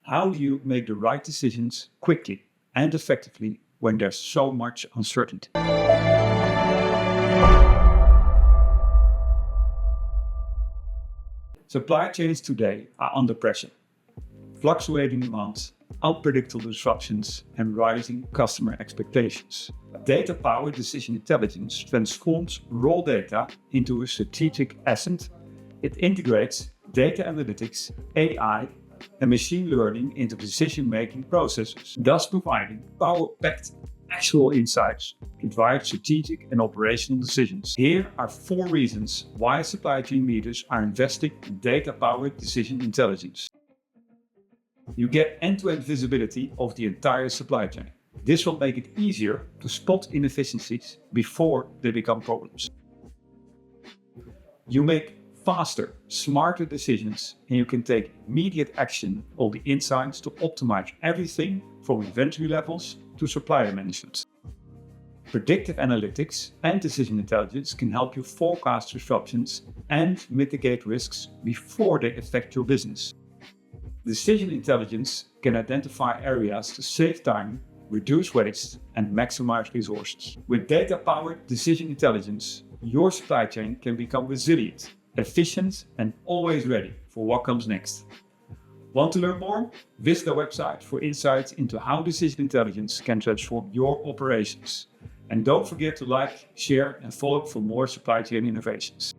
How do you make the right decisions quickly and effectively when there's so much uncertainty? Supply chains today are under pressure. Fluctuating demand, unpredictable disruptions, and rising customer expectations. Data-powered decision intelligence transforms raw data into a strategic asset. It integrates data analytics, AI, and machine learning into decision-making processes, thus providing power-packed actual insights to drive strategic and operational decisions. Here are 4 reasons why supply chain leaders are investing in data-powered decision intelligence. You get end-to-end visibility of the entire supply chain. This will make it easier to spot inefficiencies before they become problems. You make faster, smarter decisions, and you can take immediate action on the insights to optimize everything from inventory levels to supplier management. Predictive analytics and decision intelligence can help you forecast disruptions and mitigate risks before they affect your business. Decision intelligence can identify areas to save time, reduce waste, and maximize resources. With data-powered decision intelligence, your supply chain can become resilient, efficient, and always ready for what comes next. Want to learn more? Visit our website for insights into how decision intelligence can transform your operations. And don't forget to like, share, and follow for more supply chain innovations.